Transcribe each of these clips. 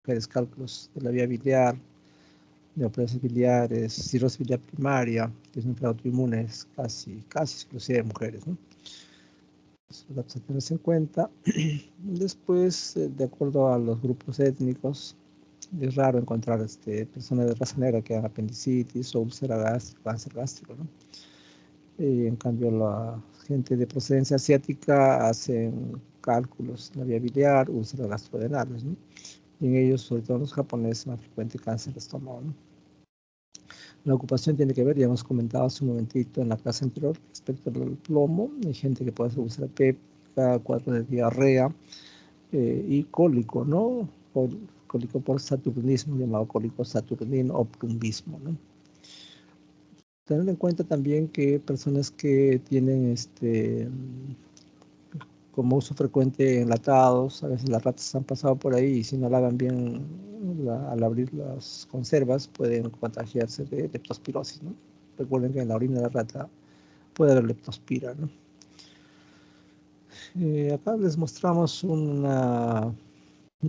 mujeres cálculos de la vía biliar, neoplasias biliares, cirrosis biliar primaria, disnea autoinmunes, casi exclusiva de mujeres, ¿no? Eso es datos a tenerse en cuenta. Después, de acuerdo a los grupos étnicos, es raro encontrar personas de raza negra que hagan apendicitis o úlcera gástrica, cáncer gástrico, ¿no? En cambio, la gente de procedencia asiática hacen cálculos en la vía biliar, úlceras gastrodenales, ¿no? Y en ellos, sobre todo los japoneses, más frecuente cáncer de estómago, ¿no? La ocupación tiene que ver, ya hemos comentado hace un momentito en la clase anterior respecto al plomo. Hay gente que puede hacer úlcera péptica, cuadros de diarrea y cólico, ¿no? Cólico por saturnismo, llamado cólico saturnino o plumbismo, ¿no? Tener en cuenta también que personas que tienen como uso frecuente enlatados, a veces las ratas han pasado por ahí y si no lavan bien al abrir las conservas pueden contagiarse de leptospirosis, ¿no? Recuerden que en la orina de la rata puede haber leptospira, ¿no? Acá les mostramos un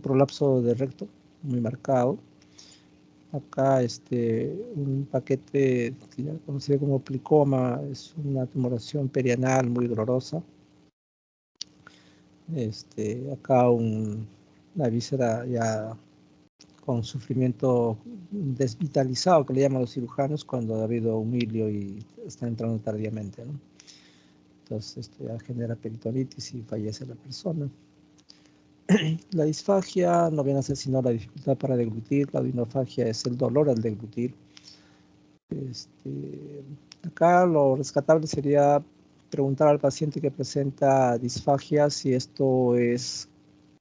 prolapso de recto muy marcado. Acá un paquete conocido como plicoma, es una tumoración perianal muy dolorosa. Acá una víscera ya con sufrimiento desvitalizado, que le llaman los cirujanos cuando ha habido un hilio y está entrando tardíamente, ¿no? Entonces esto ya genera peritonitis y fallece la persona. La disfagia no viene a ser sino la dificultad para deglutir. La odinofagia es el dolor al deglutir. Acá lo rescatable sería preguntar al paciente que presenta disfagia si esto es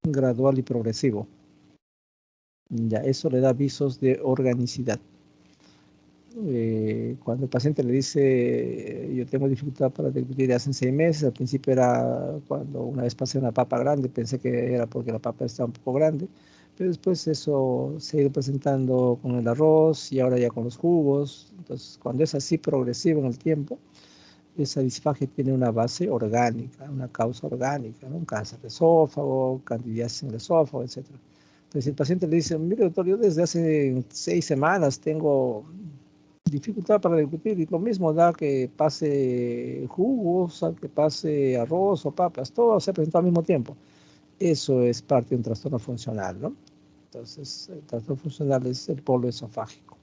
gradual y progresivo. Ya, eso le da avisos de organicidad. Cuando el paciente le dice, yo tengo dificultad para deglutir hace 6 meses, al principio era cuando una vez pasé una papa grande, pensé que era porque la papa estaba un poco grande, pero después eso se ha ido presentando con el arroz y ahora ya con los jugos. Entonces, cuando es así progresivo en el tiempo, esa disfagia tiene una base orgánica, una causa orgánica, ¿no? Un cáncer de esófago, candidiasis en el esófago, etc. Entonces, el paciente le dice, mire doctor, yo desde hace 6 semanas tengo dificultad para deglutir y lo mismo da que pase jugos, que pase arroz o papas, todo se presenta al mismo tiempo. Eso es parte de un trastorno funcional, ¿no? Entonces, el trastorno funcional es el polo esofágico.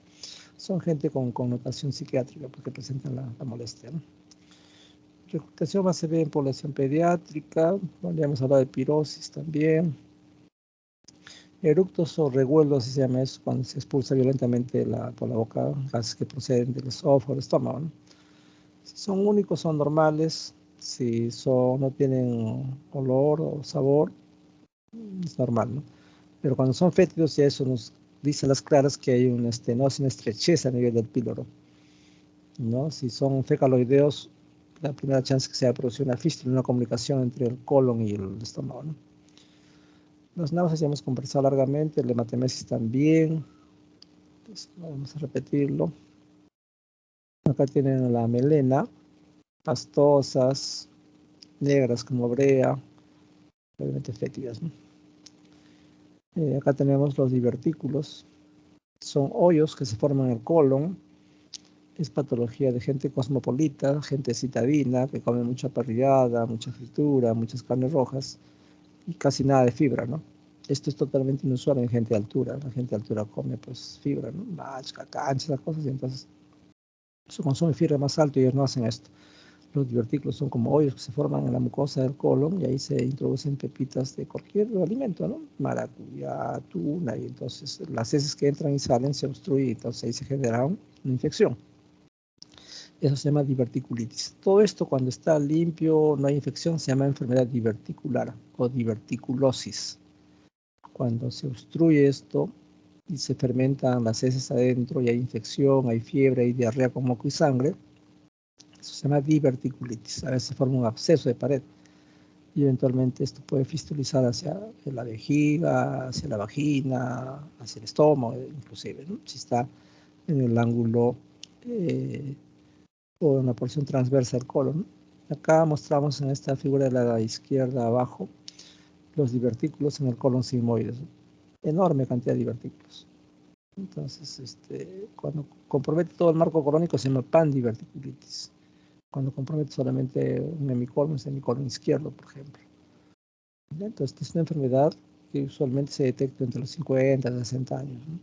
Son gente con connotación psiquiátrica porque presentan la molestia, ¿no? Reclutación más se ve en población pediátrica, ya hemos hablado de pirosis también. Eructos o revuelos, se llama eso, cuando se expulsa violentamente por la boca gases que proceden del esófago, del estómago, ¿no? Si son únicos, son normales. Si no tienen olor o sabor, es normal, ¿no? Pero cuando son fétidos, ya eso nos dice a las claras que hay una estrechez a nivel del píloro, ¿no? Si son fecaloideos, la primera chance que se va a producir una fístula, una comunicación entre el colon y el estómago, ¿no? Las náuseas ya hemos conversado largamente, el hematemesis también. Entonces, vamos a repetirlo. Acá tienen la melena, pastosas, negras como brea, obviamente fétidas, ¿no? Acá tenemos los divertículos. Son hoyos que se forman en el colon. Es patología de gente cosmopolita, gente citadina, que come mucha parrillada, mucha fritura, muchas carnes rojas y casi nada de fibra, ¿no? Esto es totalmente inusual en gente de altura. La gente de altura come pues fibra, ¿no? Macha, cancha, esas cosas, y entonces su consumo de fibra es más alto y ellos no hacen esto. Los divertículos son como hoyos que se forman en la mucosa del colon y ahí se introducen pepitas de cualquier alimento, ¿no? Maracuyá, tuna, y entonces las heces que entran y salen se obstruyen y entonces ahí se genera una infección. Eso se llama diverticulitis. Todo esto cuando está limpio, no hay infección, se llama enfermedad diverticular o diverticulosis. Cuando se obstruye esto y se fermentan las heces adentro y hay infección, hay fiebre, hay diarrea con moco y sangre, eso se llama diverticulitis. A veces se forma un absceso de pared y eventualmente esto puede fistulizar hacia la vejiga, hacia la vagina, hacia el estómago, inclusive, ¿no? Si está en el ángulo o en la porción transversa del colon. Acá mostramos en esta figura de la izquierda abajo los divertículos en el colon sigmoides. enorme cantidad de divertículos. Entonces, cuando compromete todo el marco colónico se llama pandiverticulitis. Cuando compromete solamente un semicolon izquierdo, por ejemplo. Entonces, es una enfermedad que usualmente se detecta entre los 50 y 60 años, ¿no?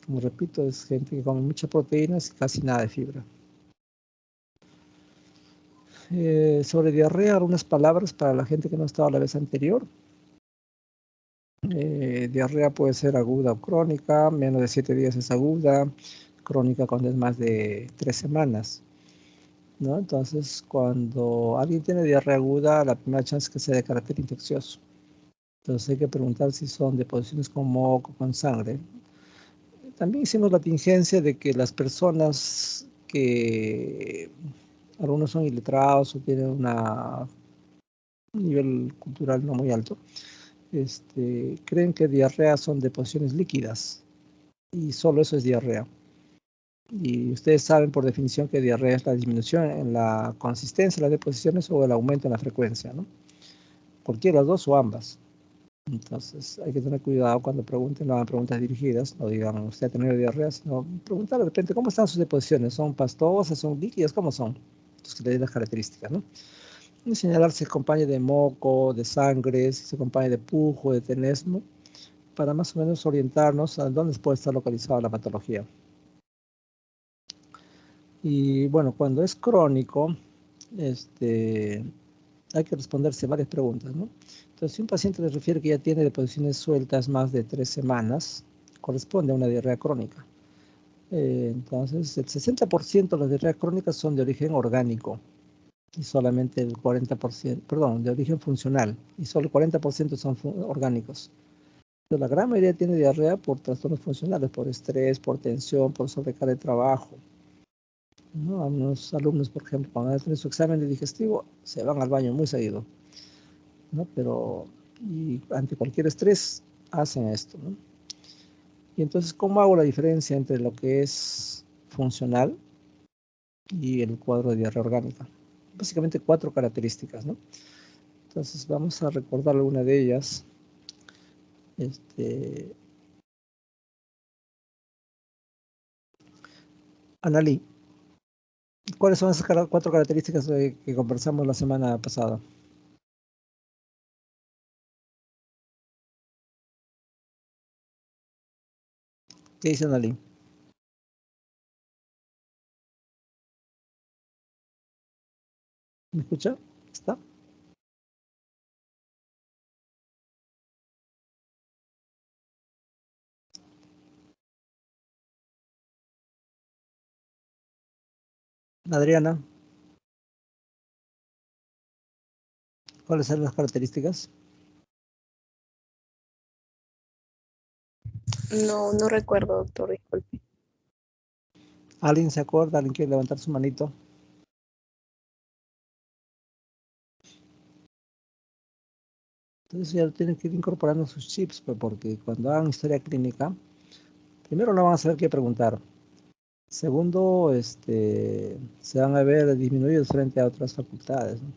Como repito, es gente que come muchas proteínas y casi nada de fibra. Sobre diarrea, algunas palabras para la gente que no estaba la vez anterior. Diarrea puede ser aguda o crónica, menos de 7 días es aguda, crónica cuando es más de 3 semanas, ¿no? Entonces, cuando alguien tiene diarrea aguda, la primera chance es que sea de carácter infeccioso. Entonces hay que preguntar si son deposiciones con moco, con sangre. También hicimos la tingencia de que las personas que algunos son iletrados o tienen un nivel cultural no muy alto, creen que diarrea son deposiciones líquidas y solo eso es diarrea. Y ustedes saben por definición que diarrea es la disminución en la consistencia de las deposiciones o el aumento en la frecuencia, ¿no? Cualquiera de las dos o ambas. Entonces hay que tener cuidado cuando pregunten, no hagan preguntas dirigidas, no digan usted ha tenido diarrea, sino preguntar de repente cómo están sus deposiciones, son pastosas, son líquidas, cómo son. Entonces que le den las características, ¿no? Y señalar si se acompaña de moco, de sangre, si se acompaña de pujo, de tenesmo, para más o menos orientarnos a dónde puede estar localizada la patología. Y bueno, cuando es crónico, hay que responderse varias preguntas, ¿no? Entonces, si un paciente le refiere que ya tiene deposiciones sueltas más de 3 semanas, corresponde a una diarrea crónica. Entonces, el 60% de las diarreas crónicas son de origen orgánico y solamente el 40%, perdón, de origen funcional y solo el 40% son orgánicos. Pero la gran mayoría tiene diarrea por trastornos funcionales, por estrés, por tensión, por sobrecarga de trabajo, ¿no? A unos alumnos, por ejemplo, cuando hacen su examen de digestivo, se van al baño muy seguido, ¿no? Pero y ante cualquier estrés hacen esto, ¿no? Y entonces, ¿cómo hago la diferencia entre lo que es funcional y el cuadro de diarrea orgánica? Básicamente 4 características, ¿no? Entonces vamos a recordar alguna de ellas. Analí, ¿cuáles son esas 4 características que conversamos la semana pasada? ¿Qué dice Analí? ¿Me escucha? ¿Está? Adriana, ¿cuáles son las características? No, no recuerdo, doctor, disculpe. ¿Alguien se acuerda? ¿Alguien quiere levantar su manito? Entonces ya tienen que ir incorporando sus chips, pues, porque cuando hagan historia clínica, primero no van a saber qué preguntar. Segundo, se van a ver disminuidos frente a otras facultades, ¿no?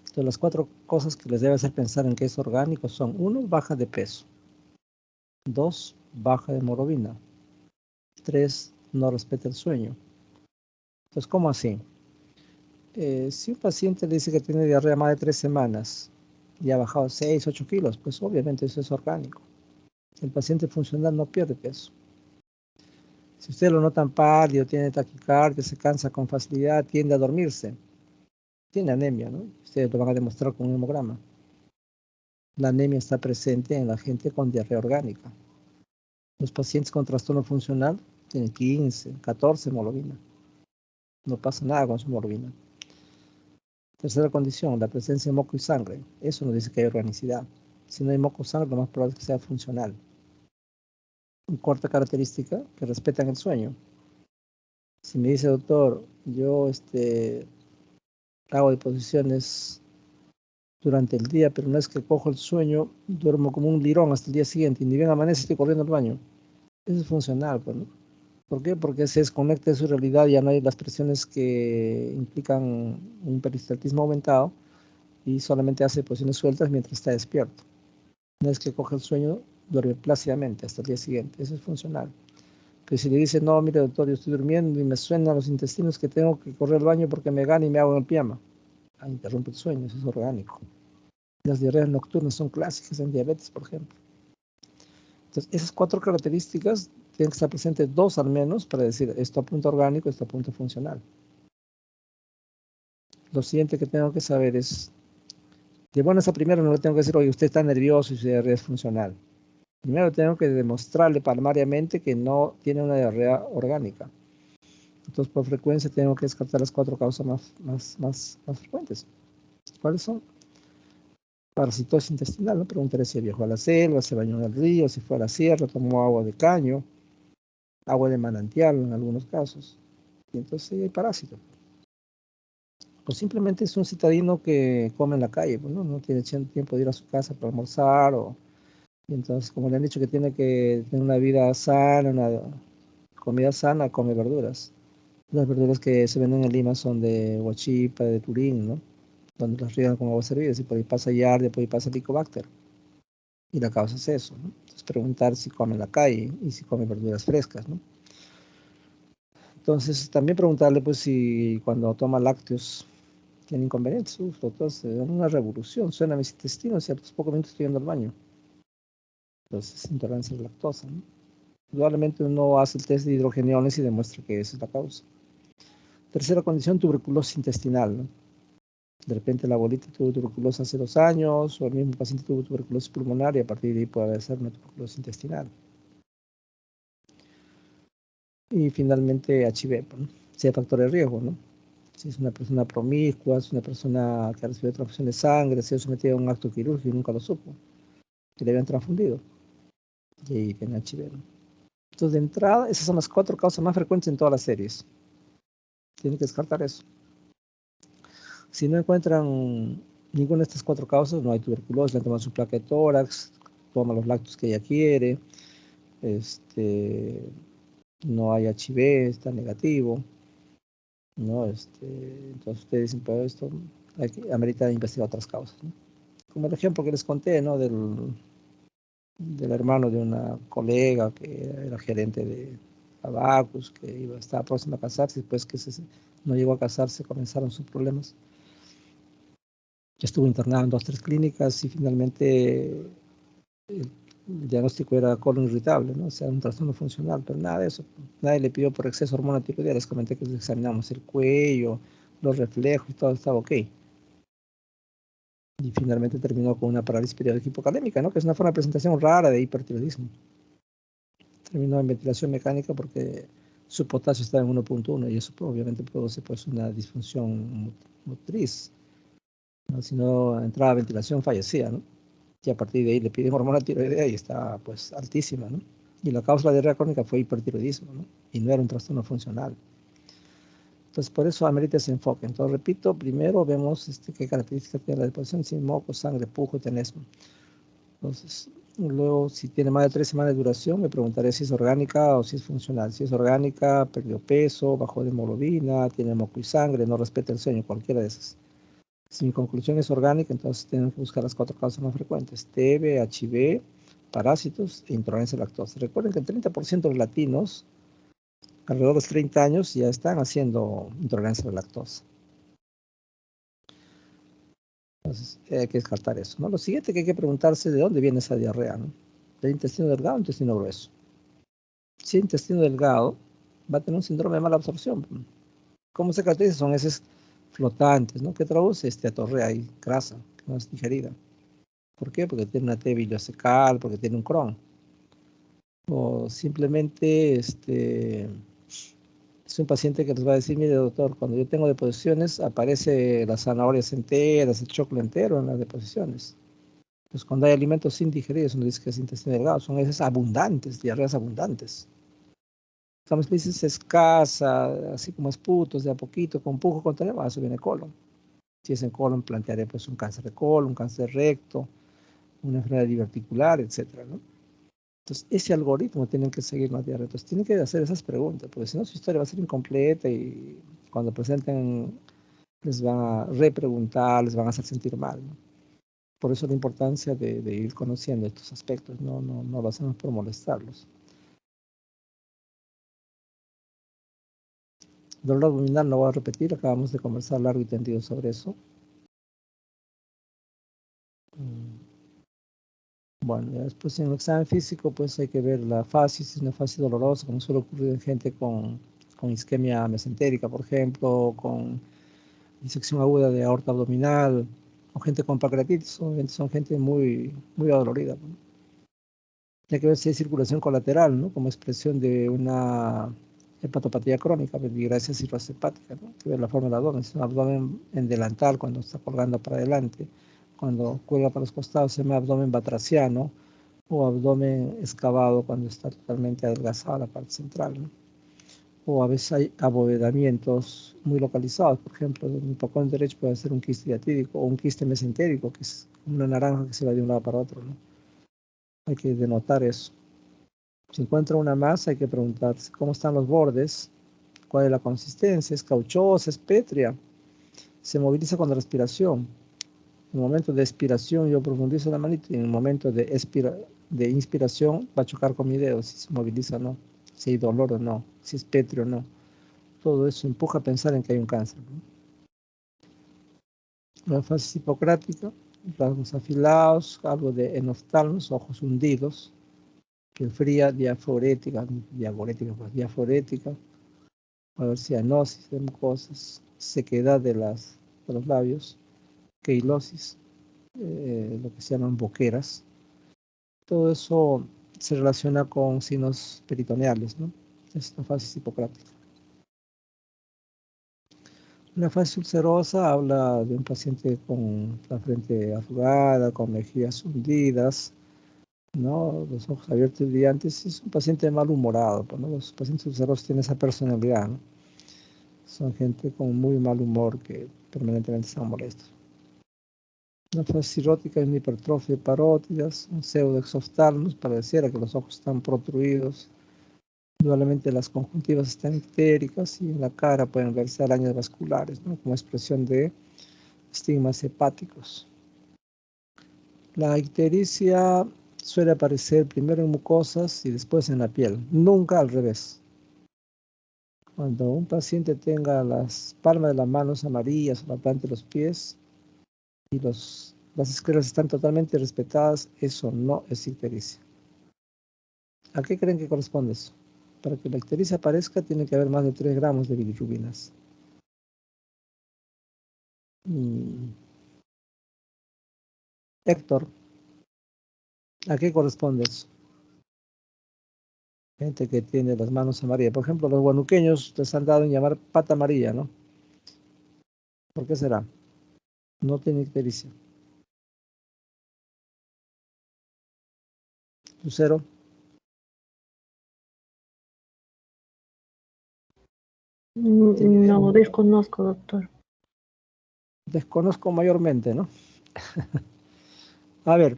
Entonces, las 4 cosas que les debe hacer pensar en que es orgánico son: 1, baja de peso; 2, baja de hemoglobina; 3, no respeta el sueño. Entonces, ¿cómo así? Si un paciente le dice que tiene diarrea más de 3 semanas y ha bajado 6, 8 kilos, pues obviamente eso es orgánico. El paciente funcional no pierde peso. Si usted lo notan pálido, tiene taquicardia, se cansa con facilidad, tiende a dormirse, tiene anemia, ¿no? Ustedes lo van a demostrar con un hemograma. La anemia está presente en la gente con diarrea orgánica. Los pacientes con trastorno funcional tienen 15, 14 hemoglobina. No pasa nada con su hemoglobina. Tercera condición, la presencia de moco y sangre. Eso nos dice que hay organicidad. Si no hay moco o sangre, lo más probable es que sea funcional. Cuarta característica, que respetan el sueño. Si me dice, doctor, yo hago deposiciones durante el día, pero no es que cojo el sueño, duermo como un lirón hasta el día siguiente y ni bien amanece estoy corriendo al baño. Eso es funcional, pues, ¿no? ¿Por qué? Porque se desconecta de su realidad, ya no hay las presiones que implican un peristaltismo aumentado y solamente hace posiciones sueltas mientras está despierto. Una vez que coge el sueño, duerme plácidamente hasta el día siguiente. Eso es funcional. Pero si le dice, no, mire doctor, yo estoy durmiendo y me suenan los intestinos que tengo que correr al baño porque me gana y me hago en el pijama. Interrumpe el sueño, eso es orgánico. Las diarreas nocturnas son clásicas en diabetes, por ejemplo. Entonces, esas 4 características tienen que estar presentes 2 al menos para decir esto apunta orgánico, esto apunta funcional. Lo siguiente que tengo que saber es, de buenas a primero no le tengo que decir, oye, usted está nervioso y su diarrea es funcional. Primero tengo que demostrarle palmariamente que no tiene una diarrea orgánica. Entonces, por frecuencia tengo que descartar las 4 causas más frecuentes. ¿Cuáles son? Parasitosis intestinal, ¿no? Preguntaré si viajó a la selva, se bañó en el río, si fue a la sierra, tomó agua de caño, agua de manantial en algunos casos. Y entonces hay parásito. O simplemente es un citadino que come en la calle, pues, ¿no? No tiene tiempo de ir a su casa para almorzar. Y entonces, como le han dicho que tiene que tener una vida sana, una comida sana, come verduras. Las verduras que se venden en Lima son de Huachipa, de Turín, ¿no? Donde las riegan con aguas hervidas y por ahí pasa Yardia, por ahí pasa Helicobacter. Y la causa es eso, ¿no? Entonces preguntar si come en la calle y si come verduras frescas, ¿no? Entonces también preguntarle pues si cuando toma lácteos tiene inconvenientes. Doctor, se da una revolución, suena a mis intestinos y a los pocos minutos estoy yendo al baño. Entonces es intolerancia a la lactosa, ¿no? Probablemente uno hace el test de hidrogeniones y demuestra que esa es la causa. Tercera condición, tuberculosis intestinal, ¿no? De repente la abuelita tuvo tuberculosis hace 2 años, o el mismo paciente tuvo tuberculosis pulmonar y a partir de ahí puede haber una tuberculosis intestinal. Y finalmente HIV, ¿no? Si hay factor de riesgo, ¿no? Si es una persona promiscua, es una persona que ha recibido transfusión de sangre, se ha sometido a un acto quirúrgico y nunca lo supo, que le habían transfundido, y ahí tiene HIV, ¿no? Entonces, de entrada, esas son las 4 causas más frecuentes en todas las series. Tienen que descartar eso. Si no encuentran ninguna de estas 4 causas, no hay tuberculosis, le toman su placa de tórax, toma los lácteos que ella quiere, no hay HIV, está negativo, ¿no? Entonces ustedes dicen, pero esto amerita investigar otras causas, ¿no? Como el ejemplo que les conté, ¿no? Del hermano de una colega que era gerente de Abacus, que estaba próxima a casarse, después que no llegó a casarse, comenzaron sus problemas. Estuvo internado en 2 o 3 clínicas y finalmente el diagnóstico era colon irritable, ¿no? O sea, un trastorno funcional, pero nada de eso. Nadie le pidió por exceso hormona tiroidea. Les comenté que examinamos el cuello, los reflejos y todo estaba ok. Y finalmente terminó con una parálisis periódica hipocalémica, ¿no? Que es una forma de presentación rara de hipertiroidismo. Terminó en ventilación mecánica porque su potasio estaba en 1.1 y eso obviamente produce pues una disfunción motriz, ¿no? Si no entraba a ventilación fallecía, ¿no? Y a partir de ahí le piden hormona tiroidea y está pues altísima, ¿no? Y la causa de la diarrea crónica fue hipertiroidismo, ¿no? Y no era un trastorno funcional. Entonces, por eso amerita ese enfoque. Entonces, repito, primero vemos qué características tiene la deposición, sin moco, sangre, pujo, tenesmo. Entonces, luego, si tiene más de 3 semanas de duración, me preguntaré si es orgánica o si es funcional. Si es orgánica, perdió peso, bajó de hemoglobina, tiene moco y sangre, no respeta el sueño, cualquiera de esas. Si mi conclusión es orgánica, entonces tengo que buscar las 4 causas más frecuentes: TB, HIV, parásitos e intolerancia a lactosa. Recuerden que el 30% de los latinos, alrededor de los 30 años, ya están haciendo intolerancia a la lactosa. Entonces, hay que descartar eso, ¿no? Lo siguiente que hay que preguntarse, ¿de dónde viene esa diarrea, ¿no? ¿Del intestino delgado o intestino grueso? Si es intestino delgado, va a tener un síndrome de mala absorción. ¿Cómo se caracteriza? Son heces flotantes, ¿no? ¿Qué traduce? Atorrea y grasa, que no es digerida. ¿Por qué? Porque tiene una T biliosecale, porque tiene un Crohn. O simplemente es un paciente que les va a decir, mire doctor, cuando yo tengo deposiciones aparece las zanahorias enteras, el choclo entero en las deposiciones. Pues cuando hay alimentos sin digerir, eso no dice que es intestino delgado, son heces abundantes, diarreas abundantes. Estamos dices escasa, así como esputos, de a poquito, con pujo, con tenemos, eso viene colon. Si es en colon, plantearé pues un cáncer de colon, un cáncer de recto, una enfermedad diverticular, etcétera, ¿no? Entonces, ese algoritmo tienen que seguir la diarrea. Entonces, tienen que hacer esas preguntas, porque si no, su historia va a ser incompleta y cuando presenten les van a repreguntar, les van a hacer sentir mal, ¿no? Por eso la importancia de ir conociendo estos aspectos, no lo hacemos por molestarlos. Dolor abdominal no voy a repetir, acabamos de conversar largo y tendido sobre eso. Bueno, ya después en el examen físico pues hay que ver la fascia, si es una fascia dolorosa, como suele ocurrir en gente con isquemia mesentérica, por ejemplo, con disección aguda de aorta abdominal, o gente con pancreatitis, son gente muy adolorida, ¿no? Hay que ver si hay circulación colateral, ¿no? Como expresión de una hepatopatía crónica, peligracia cirrosis hepática, ¿no? Que ver la forma del abdomen, es un abdomen en delantal cuando está colgando para adelante, cuando cuelga para los costados se llama abdomen batraciano, o abdomen excavado cuando está totalmente adelgazada la parte central, ¿no? O a veces hay abovedamientos muy localizados, por ejemplo, en el pulmón derecho puede ser un quiste diatídico o un quiste mesentérico, que es una naranja que se va de un lado para otro, ¿no? Hay que denotar eso. Si encuentra una masa, hay que preguntarse cómo están los bordes, cuál es la consistencia, es cauchosa, es pétrea, se moviliza con la respiración. En el momento de expiración yo profundizo la manita y en el momento de inspiración va a chocar con mi dedo, si se moviliza o no, si hay dolor o no, si es pétreo o no. Todo eso empuja a pensar en que hay un cáncer, ¿no? La fase hipocrática, rasgos afilados, algo de enoftalmos, ojos hundidos, piel fría, diaforética, a ver si cianosis de mucosas, sequedad de los labios, queilosis, lo que se llaman boqueras. Todo eso se relaciona con signos peritoneales, ¿no? Es la fase hipocrática. La fase ulcerosa habla de un paciente con la frente arrugada, con mejillas hundidas, ¿no? Los ojos abiertos y brillantes. Es un paciente malhumorado, ¿no? Los pacientes ulcerosos tienen esa personalidad, ¿no? Son gente con muy mal humor que permanentemente están molestos. La fase cirrótica es una hipertrofia de parótidas, un pseudoexoftalmos, pareciera que los ojos están protruidos. Indudablemente las conjuntivas están ictéricas y en la cara pueden verse arañas vasculares, ¿no? Como expresión de estigmas hepáticos. La ictericia suele aparecer primero en mucosas y después en la piel, nunca al revés. Cuando un paciente tenga las palmas de las manos amarillas o la planta de los pies y las escleras están totalmente respetadas, eso no es ictericia. ¿A qué creen que corresponde eso? Para que la ictericia aparezca tiene que haber más de 3 gramos de bilirrubinas. Héctor, ¿a qué corresponde eso? Gente que tiene las manos amarillas. Por ejemplo, los huanuqueños les han dado en llamar pata amarilla, ¿no? ¿Por qué será? No tiene ictericia. Lucero, No, desconozco, doctor. desconozco mayormente, ¿no? A ver,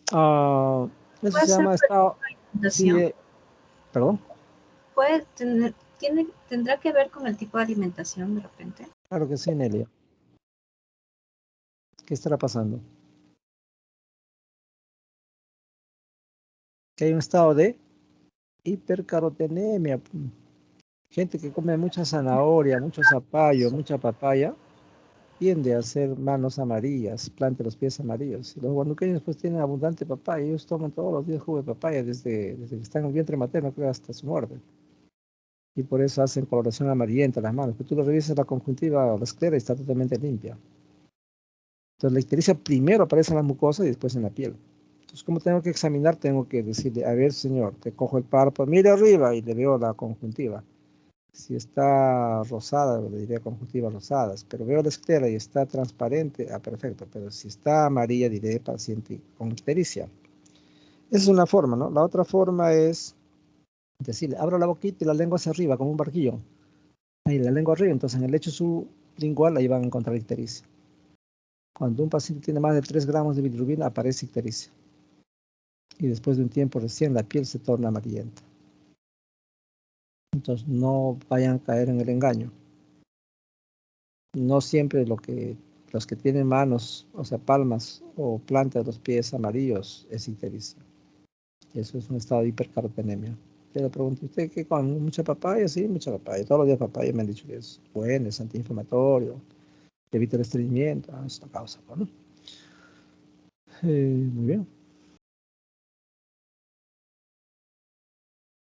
eso Puede se ser llama por estado. Sí, alimentación. perdón. ¿Tendrá que ver con el tipo de alimentación de repente? Claro que sí, Nelia. ¿Qué estará pasando? Que hay un estado de hipercarotenemia. Gente que come mucha zanahoria, mucho zapallo, mucha papaya, tiende a hacer manos amarillas, planta los pies amarillos. Y los guanuqueños pues tienen abundante papaya, ellos toman todos los días jugo de papaya desde que están en el vientre materno, creo, hasta su muerte. Y por eso hacen coloración amarillenta las manos. Pero tú lo revisas la conjuntiva o la esclera y está totalmente limpia. Entonces la ictericia primero aparece en la mucosa y después en la piel. Entonces, como tengo que examinar, tengo que decirle, a ver, señor, te cojo el párpado, mire arriba y le veo la conjuntiva. Si está rosada, le diría conjuntivas rosadas, pero veo la esclera y está transparente, perfecto. Pero si está amarilla, diré paciente con ictericia. Esa es una forma, ¿no? La otra forma es decirle, abro la boquita y la lengua hacia arriba, como un barquillo. Ahí la lengua arriba, entonces en el lecho sublingual ahí van a encontrar ictericia. Cuando un paciente tiene más de 3 gramos de bilirrubina, aparece ictericia. Y después de un tiempo recién la piel se torna amarillenta. Entonces no vayan a caer en el engaño. No siempre lo que Los que tienen manos, o sea, palmas o plantas de los pies amarillos, es ictericia. Eso es un estado de hipercarotenemia. Te le pregunto, ¿usted qué come? ¿Mucha papaya? Sí, mucha papaya. Todos los días papaya me han dicho que es bueno, es antiinflamatorio, evita el estreñimiento. Es la causa, ¿no? Muy bien.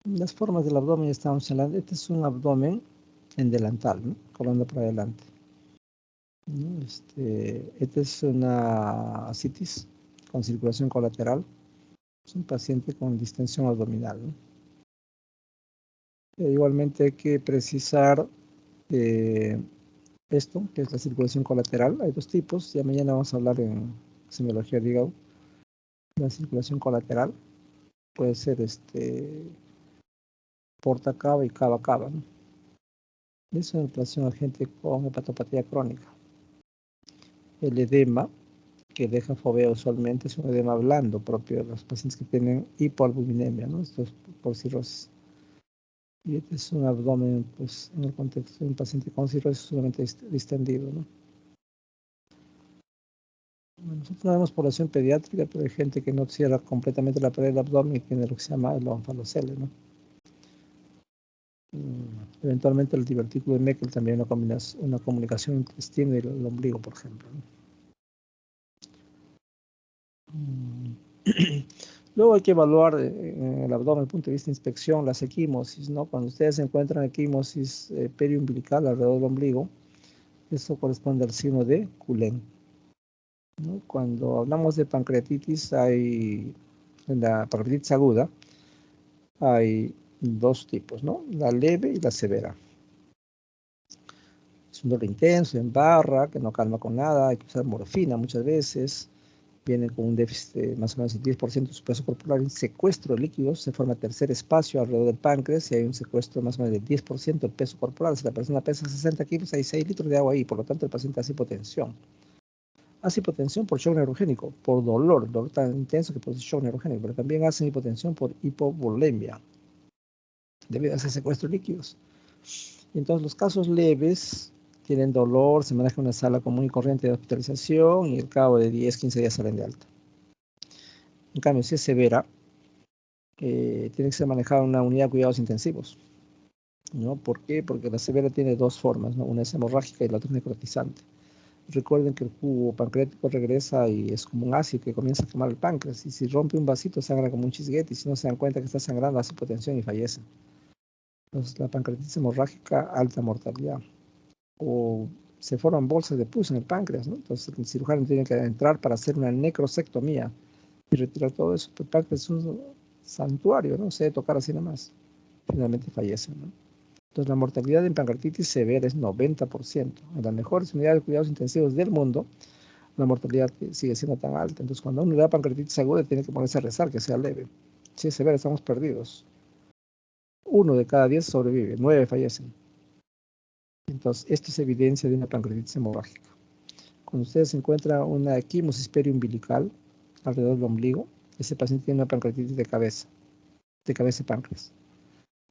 Las formas del abdomen estamos hablando. Este es un abdomen en delantal, ¿no? Colando para adelante. Esta es una ascitis con circulación colateral. Es un paciente con distensión abdominal, ¿no? Igualmente hay que precisar esto, que es la circulación colateral. Hay dos tipos, ya mañana vamos a hablar en semiología del hígado. La circulación colateral puede ser porta cava y cava cava, ¿no? Eso en relación a gente con hepatopatía crónica. El edema que deja fovea usualmente es un edema blando propio de los pacientes que tienen hipoalbuminemia, ¿no? Esto es por cirrosis. Y este es un abdomen, pues, en el contexto de un paciente con cirrosis solamente distendido, ¿no? Nosotros no vemos población pediátrica, pero hay gente que no cierra completamente la pared del abdomen y tiene lo que se llama el onfalocele, ¿no? Eventualmente el divertículo de Meckel también una comunicación entre el intestino y el ombligo, por ejemplo, ¿no? Luego hay que evaluar en el abdomen, desde el punto de vista de inspección, las equimosis, ¿no? Cuando ustedes encuentran equimosis periumbilical alrededor del ombligo, eso corresponde al signo de Cullen, ¿no? Cuando hablamos de pancreatitis, en la pancreatitis aguda, hay dos tipos, ¿no? La leve y la severa. Es un dolor intenso, en barra, que no calma con nada, hay que usar morfina muchas veces. Viene con un déficit de más o menos el 10% de su peso corporal, un secuestro de líquidos, se forma tercer espacio alrededor del páncreas y hay un secuestro más o menos del 10% del peso corporal. Si la persona pesa 60 kilos, hay 6 litros de agua ahí, por lo tanto el paciente hace hipotensión. Hace hipotensión por shock neurogénico, por dolor tan intenso que produce shock neurogénico, pero también hacen hipotensión por hipovolemia, debido a ese secuestro de líquidos. Y entonces los casos leves tienen dolor, se maneja una sala común y corriente de hospitalización y al cabo de 10, 15 días salen de alta. En cambio, si es severa, tiene que ser manejada en una unidad de cuidados intensivos, ¿no? ¿Por qué? Porque la severa tiene dos formas, ¿no? Una es hemorrágica y la otra es necrotizante. Recuerden que el jugo pancreático regresa y es como un ácido que comienza a quemar el páncreas, y si rompe un vasito sangra como un chisguete, y si no se dan cuenta que está sangrando hace hipotensión y fallecen. Entonces la pancreatitis hemorrágica, alta mortalidad. O se forman bolsas de pus en el páncreas, ¿no? Entonces el cirujano tiene que entrar para hacer una necrosectomía y retirar todo eso. El páncreas es un santuario, no se debe tocar así nada más. Finalmente fallecen, ¿no? Entonces la mortalidad en pancreatitis severa es 90%. En las mejores unidades de cuidados intensivos del mundo, la mortalidad sigue siendo tan alta. Entonces cuando uno le da pancreatitis aguda, tiene que ponerse a rezar que sea leve. Si es severa, estamos perdidos. 1 de cada 10 sobrevive, 9 fallecen. Entonces, esto es evidencia de una pancreatitis hemorrágica. Cuando ustedes encuentran una equimosis periumbilical alrededor del ombligo, ese paciente tiene una pancreatitis de cabeza y páncreas.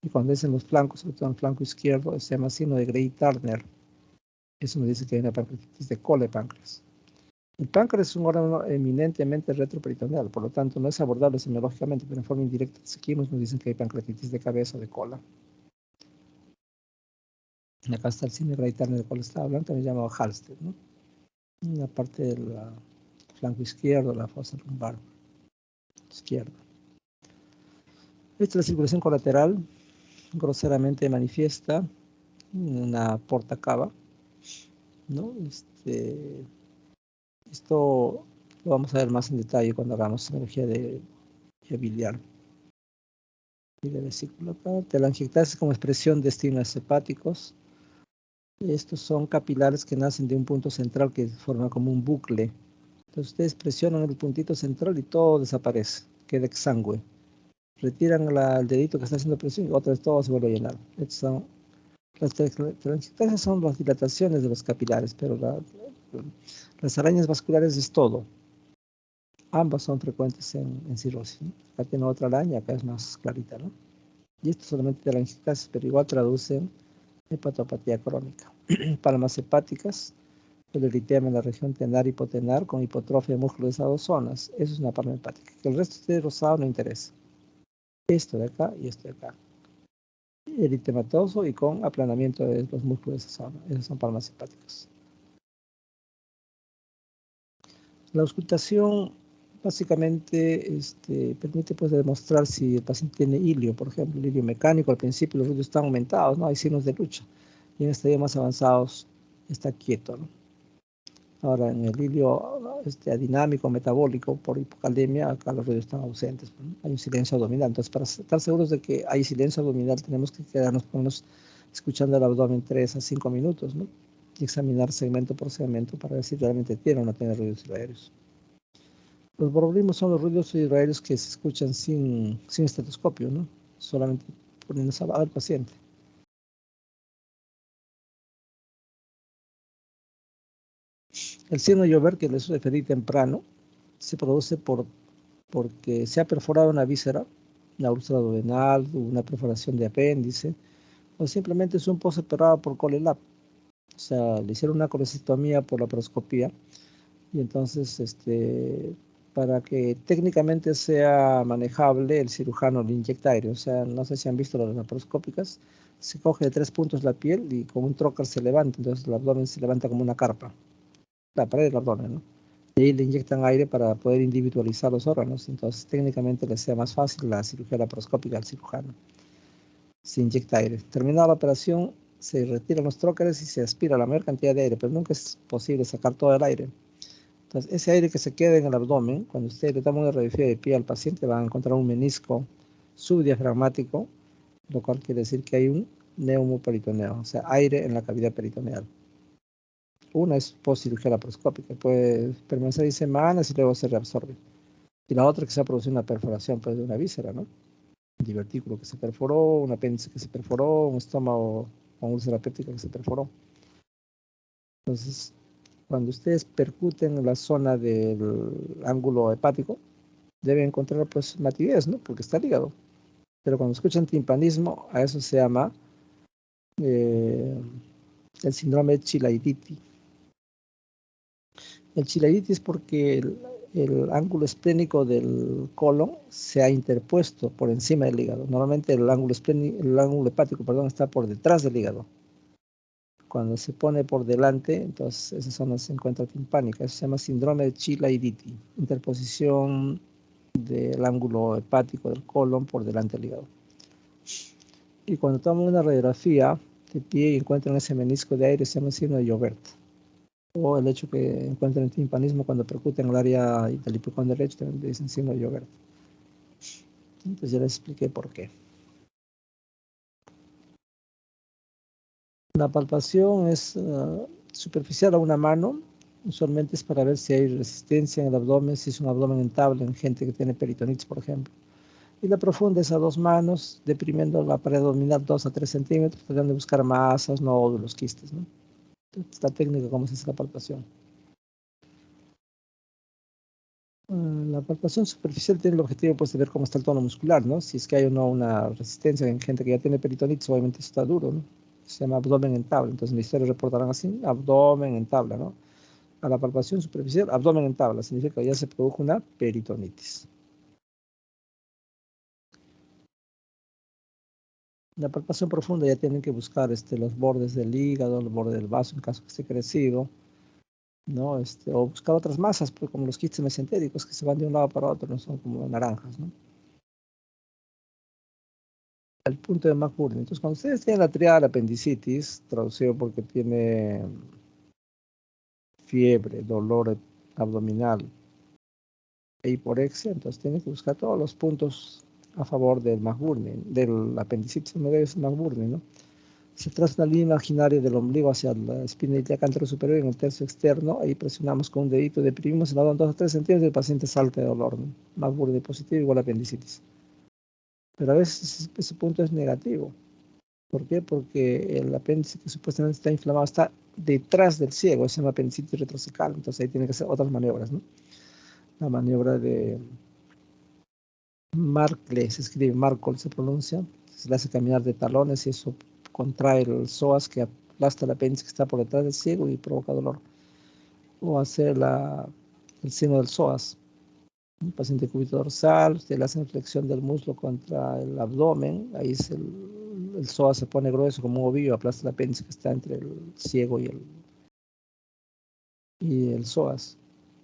Y cuando es en los flancos, sobre todo en el flanco izquierdo, se llama signo de Grey-Turner. Eso nos dice que hay una pancreatitis de cola y páncreas. El páncreas es un órgano eminentemente retroperitoneal, por lo tanto no es abordable semiológicamente, pero en forma indirecta los equimos nos dicen que hay pancreatitis de cabeza o de cola. Acá está el signo de Grey-Turner del cual estaba hablando, también llamado Halsted, ¿no? La parte del flanco izquierdo, la fosa lumbar izquierda. Esta es la circulación colateral, groseramente manifiesta una porta cava, ¿no? Esto lo vamos a ver más en detalle cuando hagamos semiología de biliar y de vesícula. Telangiectasis como expresión de estigmas hepáticos. Estos son capilares que nacen de un punto central que forma como un bucle. Entonces ustedes presionan el puntito central y todo desaparece, queda exangüe. Retiran el dedito que está haciendo presión y otra vez todo se vuelve a llenar. Las telangiectasias son las dilataciones de los capilares, pero las arañas vasculares es todo. Ambas son frecuentes en cirrosis, ¿no? Acá tiene otra araña, acá es más clarita, ¿no? Y esto solamente telangiectasis, pero igual traducen hepatopatía crónica. Palmas hepáticas, el eritema en la región tenar hipotenar con hipotrofia de músculo de esas dos zonas. Eso es una palma hepática. Que el resto esté rosado no interesa. Esto de acá y esto de acá. Eritematoso y con aplanamiento de los músculos de esa zona. Esas son palmas hepáticas. La auscultación básicamente permite pues, demostrar si el paciente tiene ilio, por ejemplo, el ilio mecánico. Al principio los ruidos están aumentados, ¿no? Hay signos de lucha. Y en estadios más avanzados está quieto, ¿no? Ahora, en el ilio adinámico, metabólico, por hipocalemia, acá los ruidos están ausentes, ¿no? Hay un silencio abdominal. Entonces, para estar seguros de que hay silencio abdominal, tenemos que quedarnos con escuchando el abdomen 3 a 5 minutos, ¿no? Y examinar segmento por segmento para ver si realmente tiene o no tiene ruidos hidroaéreos. Los borborismos son los ruidos hidroaéreos que se escuchan sin estetoscopio, ¿no? Solamente poniéndose al paciente. El signo Joubert, que les referí temprano, se produce porque se ha perforado una víscera, una úlcera duodenal, una perforación de apéndice, o simplemente es un postoperado por colelap. O sea, le hicieron una colecistectomía por laparoscopía, y entonces, para que técnicamente sea manejable, el cirujano le inyecta aire. O sea, no sé si han visto las laparoscópicas, se coge de 3 puntos la piel y con un trocar se levanta, entonces el abdomen se levanta como una carpa, la pared del abdomen, ¿no? Y ahí le inyectan aire para poder individualizar los órganos. Entonces, técnicamente le sea más fácil la cirugía laparoscópica al cirujano. Se inyecta aire. Terminada la operación, se retiran los trócares y se aspira la mayor cantidad de aire, pero nunca es posible sacar todo el aire. Entonces, ese aire que se queda en el abdomen, cuando usted le toma una radiografía de pie al paciente, va a encontrar un menisco subdiafragmático, lo cual quiere decir que hay un neumoperitoneo, o sea, aire en la cavidad peritoneal. Una es postcirugía laparoscópica, puede permanecer 10 semanas y luego se reabsorbe. Y la otra que se ha producido una perforación pues, de una víscera, ¿no? Un divertículo que se perforó, un apéndice que se perforó, un estómago con úlcera péptica que se perforó. Entonces, cuando ustedes percuten la zona del ángulo hepático, deben encontrar pues matidez, ¿no? Porque está ligado. Pero cuando escuchan timpanismo, a eso se llama el síndrome de Chilaiditi. El Chilaiditi es porque el ángulo esplénico del colon se ha interpuesto por encima del hígado. Normalmente el ángulo hepático, está por detrás del hígado. Cuando se pone por delante, entonces esa zona se encuentra timpánica. Eso se llama síndrome de Chilaiditi, interposición del ángulo hepático del colon por delante del hígado. Y cuando toman una radiografía de pie y encuentran ese menisco de aire, se llama signo de Joubert. O el hecho que encuentren timpanismo cuando percuten el área del hipocondrio derecho, también dicen signo de Joubert. Entonces ya les expliqué por qué. La palpación es superficial a una mano. Usualmente es para ver si hay resistencia en el abdomen, si es un abdomen estable en gente que tiene peritonitis, por ejemplo. Y la profunda es a 2 manos, deprimiendo la pared abdominal 2 a 3 centímetros, tratando de buscar masas, nódulos, quistes, ¿no? Esta técnica, cómo se hace la palpación. La palpación superficial tiene el objetivo pues, de ver cómo está el tono muscular, ¿no? Si es que hay o no una resistencia en gente que ya tiene peritonitis, obviamente está duro, ¿no? Se llama abdomen en tabla, entonces en la historia reportarán así, abdomen en tabla, ¿no? A la palpación superficial, abdomen en tabla, significa que ya se produjo una peritonitis. La palpación profunda ya tienen que buscar los bordes del hígado, el borde del vaso en caso que esté crecido, ¿no? O buscar otras masas, pues, como los quistes mesentéricos que se van de un lado para otro, no son como naranjas, ¿no? El punto de McBurney. Entonces, cuando ustedes tienen la triada de la apendicitis, traducido porque tiene fiebre, dolor abdominal e hiporexia, entonces tienen que buscar todos los puntos a favor del McBurney, del apendicitis, no debe ser McBurney, ¿no? Se traza una línea imaginaria del ombligo hacia la espina ilíaca anterior superior en el tercio externo, ahí presionamos con un dedito, deprimimos el lado 2 a 3 centímetros y el paciente salta de dolor, ¿no? McBurney positivo igual a apendicitis. Pero a veces ese punto es negativo. ¿Por qué? Porque el apéndice que supuestamente está inflamado está detrás del ciego, se llama apendicitis retrocecal, entonces ahí tiene que hacer otras maniobras, ¿no? La maniobra de Markle, se escribe Markle, se pronuncia, se le hace caminar de talones y eso contrae el psoas que aplasta el apéndice que está por detrás del ciego y provoca dolor. o hacer el signo del psoas. Un paciente cúbito dorsal, usted le hace flexión del muslo contra el abdomen, ahí es el psoas se pone grueso como un ovillo, aplasta el apéndice que está entre el ciego y el psoas.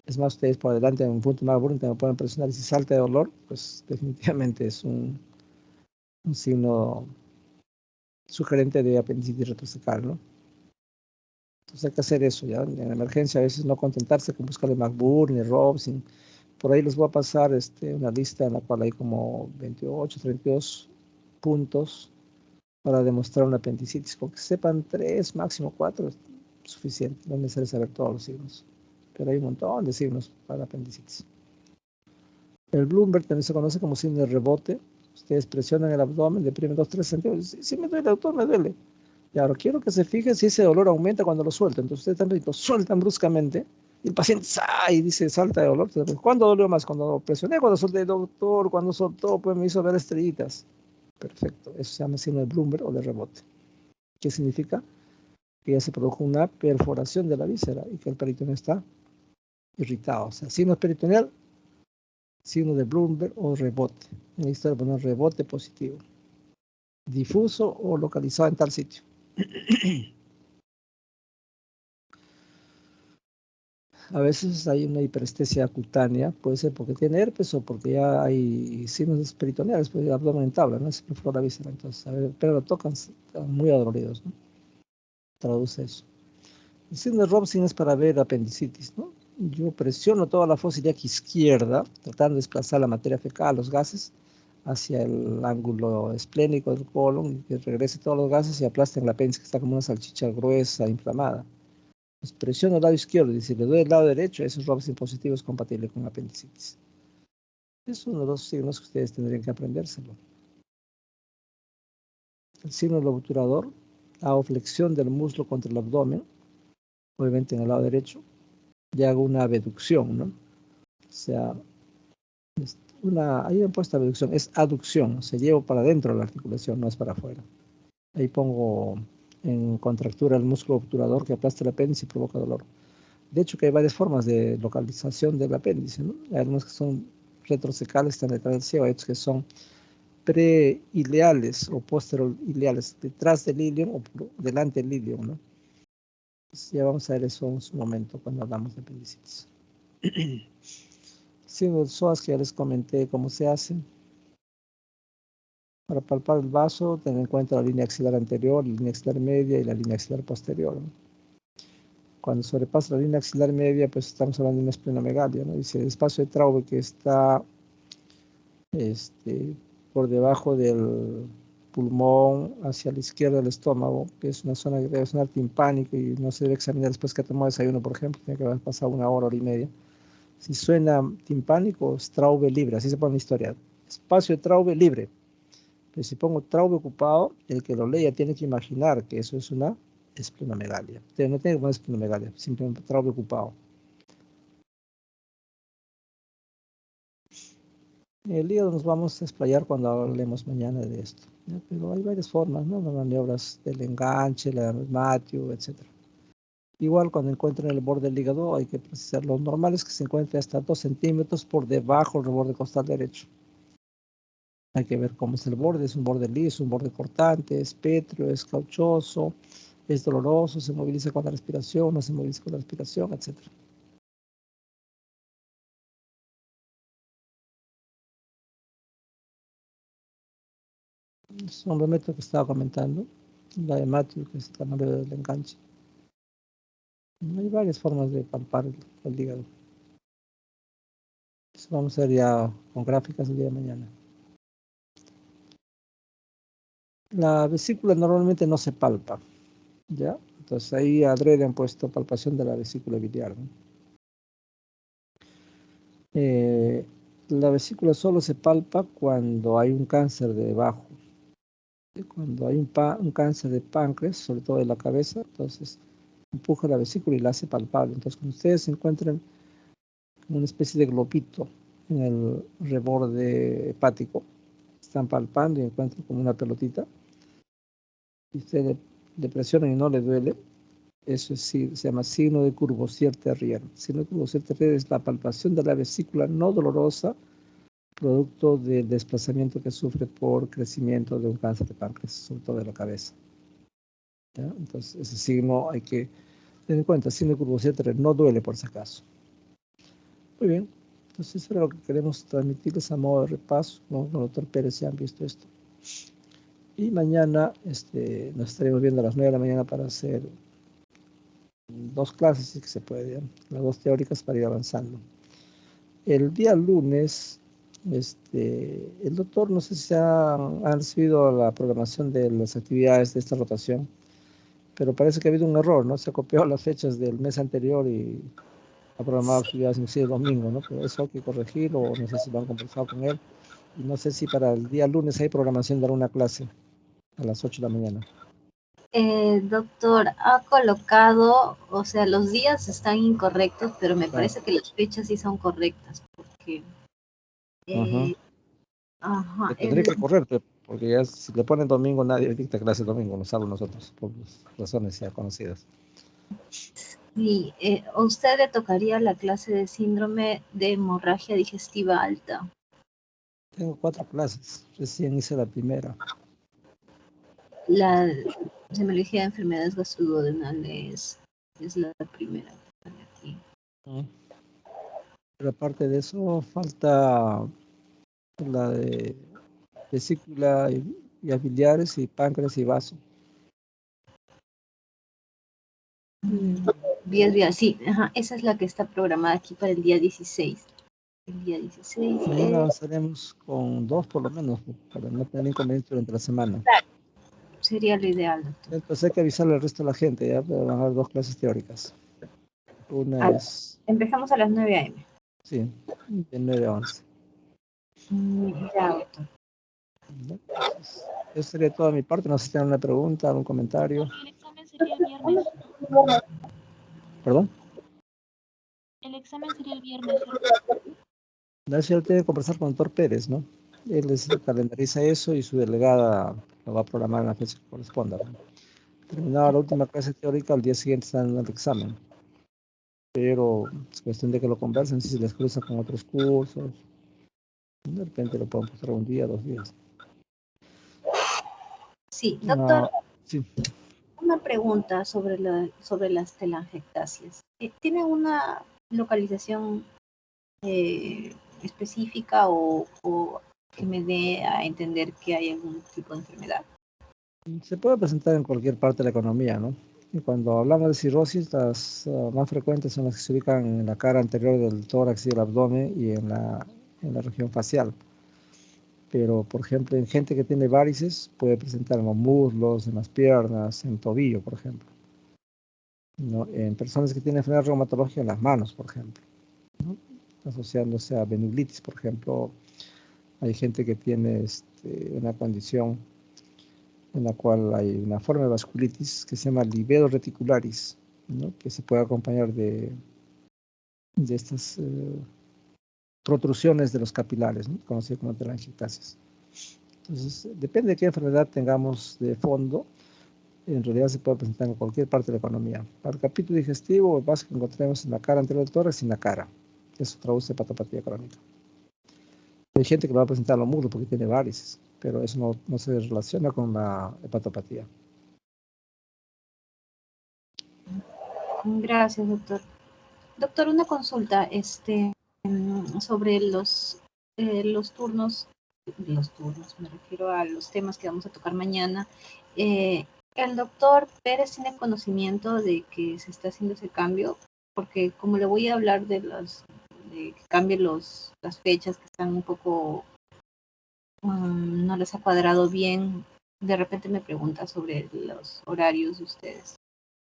Es más, ustedes por adelante en un punto más bonito me pueden presionar y si salta de dolor, pues definitivamente es un signo sugerente de apendicitis retrocecal, ¿no? Entonces hay que hacer eso, ¿ya? En la emergencia a veces no contentarse con buscarle McBurney, Robson. Por ahí les voy a pasar una lista en la cual hay como 28, 32 puntos para demostrar una apendicitis. Con que sepan 3, máximo 4 es suficiente. No es necesario saber todos los signos. Pero hay un montón de signos para la apendicitis. El Bloomberg también se conoce como signo de rebote. Ustedes presionan el abdomen, deprimen 2-3 centímetros. Si me duele, doctor, me duele. Y ahora quiero que se fijen si ese dolor aumenta cuando lo sueltan. Entonces ustedes también lo sueltan bruscamente y el paciente y dice salta de dolor. ¿Cuándo dolió más? Cuando presioné, cuando solté, doctor, cuando soltó, pues me hizo ver estrellitas. Perfecto, eso se llama signo de Bloomberg o de rebote. ¿Qué significa? Que ya se produjo una perforación de la víscera y que el peritoneo está irritado. O sea, signo peritoneal, signo de Bloomberg o rebote. En la historia poner rebote positivo, difuso o localizado en tal sitio. A veces hay una hiperestesia cutánea, puede ser porque tiene herpes o porque ya hay signos peritoneales, pues el abdomen en tabla, ¿no? Es perfora víscera, entonces, a ver, pero lo tocan, están muy adoloridos, ¿no? Traduce eso. El signo de Robson es para ver apendicitis, ¿no? Yo presiono toda la fosa ilíaca izquierda, tratando de desplazar la materia fecal, los gases, hacia el ángulo esplénico del colon, y que regrese todos los gases y aplasten la apéndice, que está como una salchicha gruesa, inflamada. Pues presiono el lado izquierdo y si le doy el lado derecho, ese Robson positivo es compatible con apendicitis. Es uno de los signos que ustedes tendrían que aprendérselo. El signo del obturador, hago flexión del muslo contra el abdomen, obviamente en el lado derecho, y hago una abducción, ¿no? O sea, ahí he puesto abducción, es aducción, se lleva para adentro la articulación, no es para afuera. Ahí pongo en contractura el músculo obturador que aplasta el apéndice y provoca dolor. De hecho, que hay varias formas de localización del apéndice, ¿no? Hay algunos que son retrocecales, están detrás del ciego, hay otros que son preileales o posteroileales, detrás del ilion o delante del ilion, ¿no? Entonces, ya vamos a ver eso en su momento cuando hablamos de apendicitis. Signo del psoas que ya les comenté cómo se hace. Para palpar el vaso, tener en cuenta la línea axilar anterior, la línea axilar media y la línea axilar posterior, ¿no? Cuando sobrepasa la línea axilar media, pues estamos hablando de una esplenomegalia, ¿no? Dice el espacio de Traube que está por debajo del pulmón hacia la izquierda del estómago, que es una zona que debe sonar timpánico y no se debe examinar después que tomó desayuno, por ejemplo, tiene que haber pasado una hora y media. Si suena timpánico, es Traube libre, así se pone en la historia. Espacio de Traube libre. Pero si pongo Traube ocupado, el que lo lea tiene que imaginar que eso es una esplenomegalia. Pero no tiene que poner esplenomegalia, simplemente Traube ocupado. El hígado nos vamos a explayar cuando hablemos mañana de esto, ¿no? Pero hay varias formas, ¿no? Las maniobras del enganche, la de Matthew, etc. Igual cuando encuentren el borde del hígado hay que precisar. Lo normal es que se encuentre hasta 2 centímetros por debajo del borde costal derecho. Hay que ver cómo es el borde, es un borde liso, un borde cortante, es pétreo, es cauchoso, es doloroso, se moviliza con la respiración, no se moviliza con la respiración, etc. Son los métodos que estaba comentando, la de Matthew, que es la maniobra del enganche. Hay varias formas de palpar el hígado. Eso vamos a ver ya con gráficas el día de mañana. La vesícula normalmente no se palpa, ¿ya? Entonces ahí adrede han puesto palpación de la vesícula biliar, ¿no? La vesícula solo se palpa cuando hay un cáncer debajo. Cuando hay un cáncer de páncreas, sobre todo de la cabeza, entonces empuja la vesícula y la hace palpable. Entonces cuando ustedes se encuentran una especie de globito en el reborde hepático, están palpando y encuentran como una pelotita, y usted le presionan y no le duele, Eso es, se llama signo de Courvoisier-Terrier. Signo de Courvoisier-Terrier es la palpación de la vesícula no dolorosa, producto del desplazamiento que sufre por crecimiento de un cáncer de páncreas, sobre todo de la cabeza. ¿Ya? Entonces, ese signo hay que tener en cuenta. Signo de Courvoisier-Terrier no duele por si acaso. Muy bien. Entonces, eso era lo que queremos transmitirles a modo de repaso. ¿No? Los doctor Pérez ya han visto esto. Y mañana nos estaremos viendo a las 9 de la mañana para hacer 2 clases, si que se puede, ¿ya? Las 2 teóricas para ir avanzando. El día lunes, el doctor, no sé si han recibido la programación de las actividades de esta rotación, pero parece que ha habido un error, ¿no? Se copió las fechas del mes anterior y ha programado actividades inclusive el domingo, ¿no? Pero eso hay que corregirlo, o no sé si lo han conversado con él. Y no sé si para el día lunes hay programación de alguna clase a las 8 de la mañana. Doctor, ha colocado, o sea, los días están incorrectos, pero me parece que las fechas sí son correctas, porque... Le tendré que correr, porque ya si le ponen domingo, nadie dicta clase domingo, nos salvo nosotros, por razones ya conocidas. Sí, a usted le tocaría la clase de síndrome de hemorragia digestiva alta. Tengo 4 clases, recién hice la primera. La semiología de enfermedades gastroduodenales es la primera que sale aquí. Pero aparte de eso, falta la de vesícula y biliares y páncreas y vaso. Vías, sí, ajá, esa es la que está programada aquí para el día 16. El día 16 Mañana avanzaremos con 2 por lo menos, para no tener inconvenientes durante la semana. Sería lo ideal, doctor. Entonces hay que avisarle al resto de la gente, ya van a haber 2 clases teóricas. Una es... Empezamos a las 9 a.m. Sí, de 9 a 11. Ya, doctor. Entonces, eso sería toda mi parte. No sé si tienen una pregunta, algún comentario. El examen sería el viernes. ¿Perdón? El examen sería el viernes. Eso ya tiene que conversar con el doctor Pérez, ¿no? Él calendariza eso y su delegada lo va a programar en la fecha que corresponda, ¿no? Terminada la última clase teórica, al día siguiente están en el examen. Pero es cuestión de que lo conversen, si se les cruza con otros cursos. De repente lo pueden pasar un día, 2 días. Sí, doctor, Sí. una pregunta sobre las telangiectasias. ¿Tiene una localización específica o que me dé a entender que hay algún tipo de enfermedad? Se puede presentar en cualquier parte de la economía, ¿no? Y cuando hablamos de cirrosis, las más frecuentes son las que se ubican en la cara anterior del tórax y el abdomen y en la región facial. Pero, por ejemplo, en gente que tiene varices, puede presentar en los muslos, en las piernas, en tobillo, por ejemplo. ¿No? En personas que tienen enfermedad reumatológica en las manos, por ejemplo, ¿no? Asociándose a venulitis, por ejemplo. Hay gente que tiene una condición en la cual hay una forma de vasculitis que se llama livedo reticularis, ¿no? Que se puede acompañar de estas protrusiones de los capilares, ¿no? Conocido como telangiectasias. Entonces, depende de qué enfermedad tengamos de fondo, en realidad se puede presentar en cualquier parte de la economía. Para el capítulo digestivo, el básico que encontramos en la cara anterior del tórax y en la cara. Eso traduce hepatopatía crónica. Hay gente que lo va a presentar a los muslos porque tiene varices, pero eso no se relaciona con la hepatopatía. Gracias, doctor. Doctor, una consulta sobre los turnos, me refiero a los temas que vamos a tocar mañana. ¿El doctor Pérez tiene conocimiento de que se está haciendo ese cambio? Porque como le voy a hablar de que cambie las fechas que están un poco, no les ha cuadrado bien, de repente me pregunta sobre los horarios de ustedes.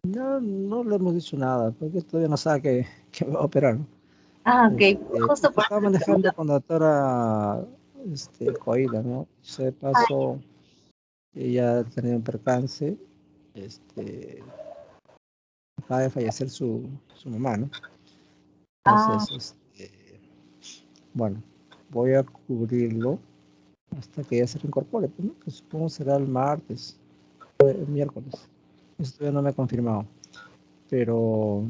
No le hemos dicho nada, porque todavía no sabe que va a operar, ¿no? Ah, ok, justo por Estaba manejando con la doctora Coila, ¿no? Se pasó, ella tenía un percance, acaba de fallecer su mamá, ¿no? Entonces, bueno, voy a cubrirlo hasta que ella se reincorpore, pues, ¿no? Que supongo será el martes o el miércoles. Esto todavía no me ha confirmado. pero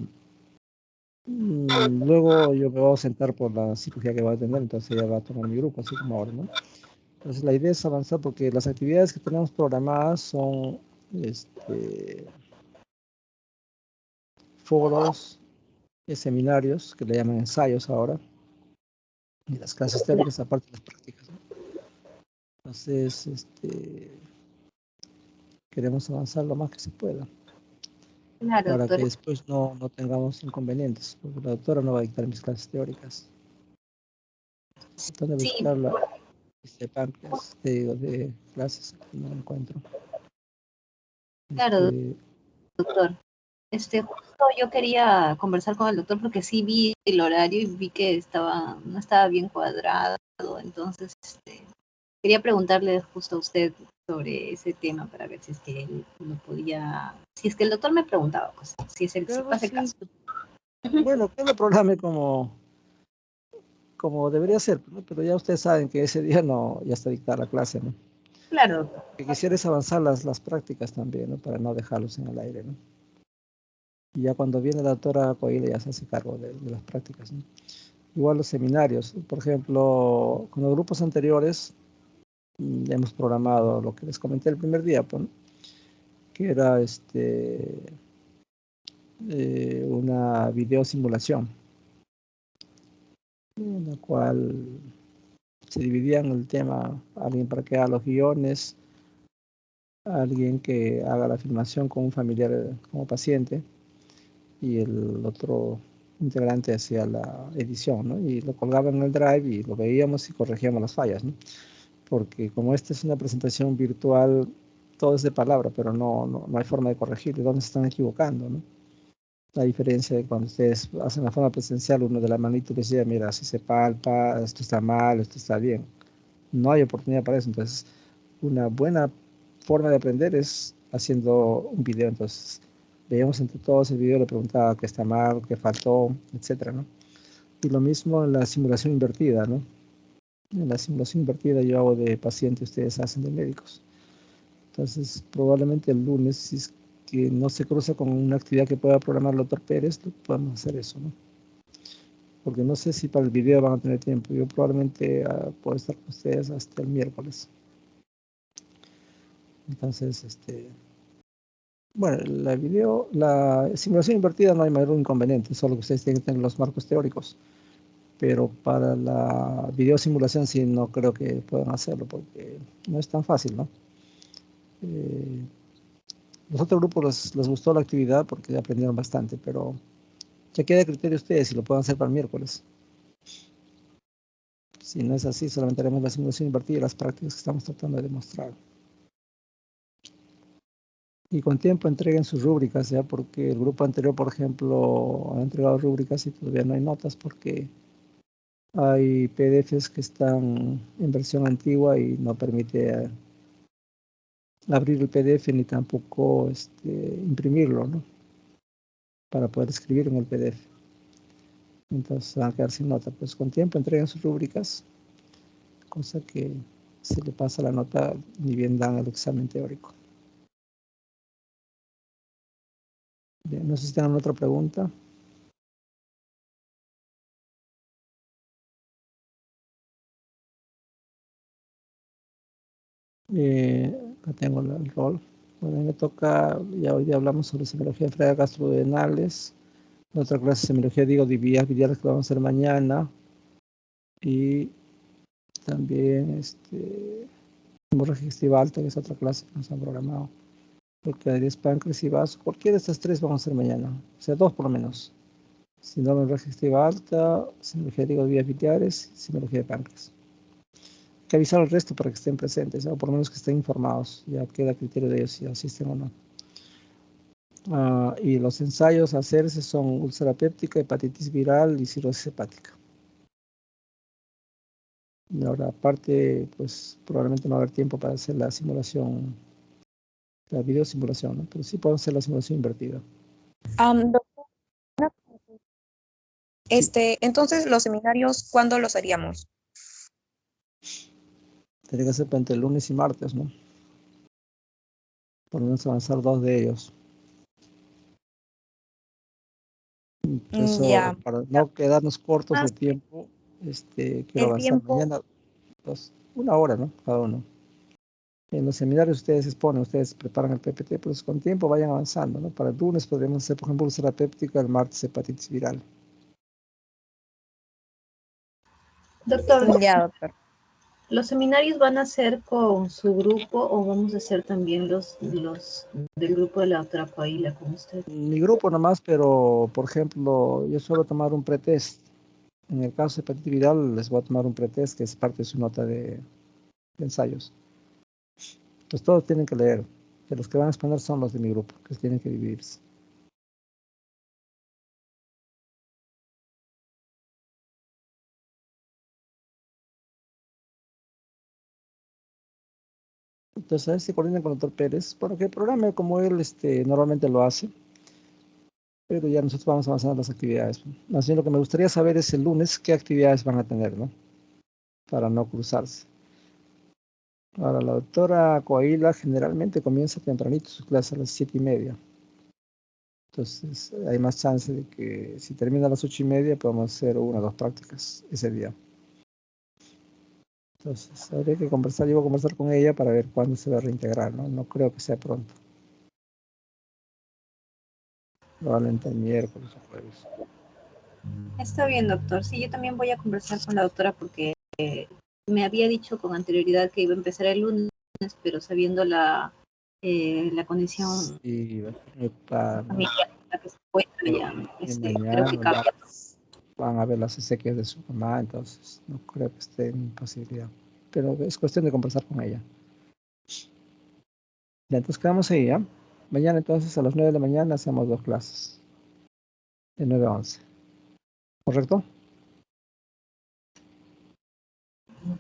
luego yo me voy a sentar por la cirugía que voy a tener, entonces ya va a tomar mi grupo, así como ahora, ¿no? Entonces la idea es avanzar porque las actividades que tenemos programadas son foros, seminarios, que le llaman ensayos ahora, y las clases teóricas aparte de las prácticas, ¿no? Entonces, queremos avanzar lo más que se pueda Claro, para que doctor. después no tengamos inconvenientes, porque la doctora no va a dictar mis clases teóricas. Tratando de Sí, buscar la páncreas, de clases, no la encuentro. claro, Este, doctor. Justo yo quería conversar con el doctor porque sí vi el horario y vi que no estaba bien cuadrado, entonces quería preguntarle justo a usted sobre ese tema para ver si es que él lo podía, si es que el doctor me preguntaba, pues, si claro, pasa el sí. caso. Ujú. Bueno, que lo programe como debería ser, ¿no? Pero ya ustedes saben que ese día no, ya está dictada la clase, ¿no? Claro, doctor. Lo que quisiera es avanzar las prácticas también, ¿no? Para no dejarlos en el aire, ¿no? Y ya cuando viene la doctora Coile ya se hace cargo de las prácticas, ¿no? Igual los seminarios, por ejemplo, con los grupos anteriores hemos programado lo que les comenté el primer día, pues, ¿no? Que era una video simulación, en la cual se dividían el tema, alguien para que haga los guiones, alguien que haga la filmación con un familiar como paciente y el otro integrante hacía la edición, ¿no? Y lo colgaba en el drive y lo veíamos y corregíamos las fallas, ¿no? Porque como esta es una presentación virtual, todo es de palabra, pero no hay forma de corregir de dónde se están equivocando, ¿no? La diferencia de cuando ustedes hacen la forma presencial, uno de la manito les decía, mira, si se palpa, esto está mal, esto está bien. No hay oportunidad para eso, entonces una buena forma de aprender es haciendo un video, entonces veíamos entre todos el video, le preguntaba qué está mal, qué faltó, etcétera, ¿no? Y lo mismo en la simulación invertida, ¿no? En la simulación invertida yo hago de paciente, ustedes hacen de médicos. Entonces, probablemente el lunes, si es que no se cruza con una actividad que pueda programar el doctor Pérez, podemos hacer eso, ¿no? Porque no sé si para el video van a tener tiempo. Yo probablemente puedo estar con ustedes hasta el miércoles. Entonces, bueno, la simulación invertida no hay mayor inconveniente, solo que ustedes tienen que tener los marcos teóricos. Pero para la video simulación sí no creo que puedan hacerlo porque no es tan fácil, ¿no? Eh, los otros grupos les gustó la actividad porque aprendieron bastante, pero ya queda a criterio de ustedes si lo pueden hacer para el miércoles. Si no es así, solamente haremos la simulación invertida y las prácticas que estamos tratando de demostrar. Y con tiempo entreguen sus rúbricas, ¿ya? Porque el grupo anterior, por ejemplo, ha entregado rúbricas y todavía no hay notas porque hay PDFs que están en versión antigua y no permite abrir el PDF ni tampoco imprimirlo, ¿no? Para poder escribir en el PDF. Entonces van a quedar sin nota. Pues con tiempo entreguen sus rúbricas, cosa que se le pasa la nota ni bien dan el examen teórico. Bien, no sé si tienen otra pregunta. Acá tengo el rol. Bueno, me toca, ya hoy día hablamos sobre semiología de enfermedades gastrodenales. La otra clase de semiología, digo, de vías biliares que vamos a hacer mañana. Y también hemorragia digestiva alta, que es otra clase que nos han programado. Porque es páncreas y vaso. Cualquiera de estas tres vamos a hacer mañana. O sea, dos por lo menos. Síndrome de hemorragia digestiva alta, semiología de vías biliares, semiología de páncreas. Hay que avisar al resto para que estén presentes, o por lo menos que estén informados. Ya queda a criterio de ellos si asisten o no. Y los ensayos a hacerse son úlcera péptica, hepatitis viral y cirrosis hepática. Y ahora, aparte, pues probablemente no va a haber tiempo para hacer la simulación, la videosimulación, ¿no? Pero sí podemos hacer la simulación invertida. Doctor, Sí, entonces los seminarios, ¿cuándo los haríamos? tiene que ser entre el lunes y martes, ¿no? Por lo menos avanzar dos de ellos. Por eso, Ya. para no quedarnos cortos de Más tiempo, quiero el avanzar tiempo, mañana, una hora, ¿no? Cada uno. En los seminarios ustedes exponen, ustedes preparan el PPT, pues con tiempo vayan avanzando, ¿no? Para el lunes podríamos hacer, por ejemplo, úlcera péptica, el martes hepatitis viral. Doctor, ya, doctor. ¿los seminarios van a ser con su grupo o vamos a hacer también los del grupo de la doctora Coaila con usted? Mi grupo nomás, pero, por ejemplo, yo suelo tomar un pretest. En el caso de hepatitis viral, les voy a tomar un pretest que es parte de su nota de ensayos. Pues todos tienen que leer. De los que van a exponer son los de mi grupo, que tienen que dividirse. Entonces, a ver si coordinan con el doctor Pérez, bueno, que programe como él normalmente lo hace, pero ya nosotros vamos avanzando las actividades. Más bien lo que me gustaría saber es el lunes qué actividades van a tener, ¿no? Para no cruzarse. Ahora, la doctora Coaila generalmente comienza tempranito su clase a las 7:30. Entonces, hay más chance de que si termina a las 8:30, podamos hacer una o dos prácticas ese día. Entonces, habría que conversar, yo voy a conversar con ella para ver cuándo se va a reintegrar, ¿no? No creo que sea pronto. Probablemente el miércoles o jueves. Está bien, doctor. Sí, yo también voy a conversar con la doctora porque me había dicho con anterioridad que iba a empezar el lunes, pero sabiendo la condición Sí, va a estar muy ocupada, ¿no? familiar en la que se encuentra ya, Y creo mañana que cambia. van a ver las exequias de su mamá, entonces no creo que esté en posibilidad. Pero es cuestión de conversar con ella. Ya, entonces quedamos ahí, ¿ya? Mañana entonces a las 9 de la mañana hacemos 2 clases, de 9 a 11. ¿Correcto?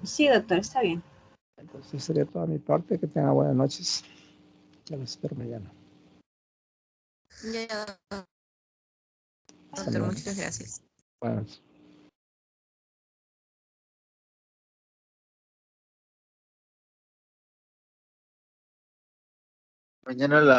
Sí, doctor, está bien. Entonces sería toda mi parte. Que tengan buenas noches. Ya los espero mañana. Ya, Hasta doctor, luego. muchas gracias. Buenas noches. Mañana la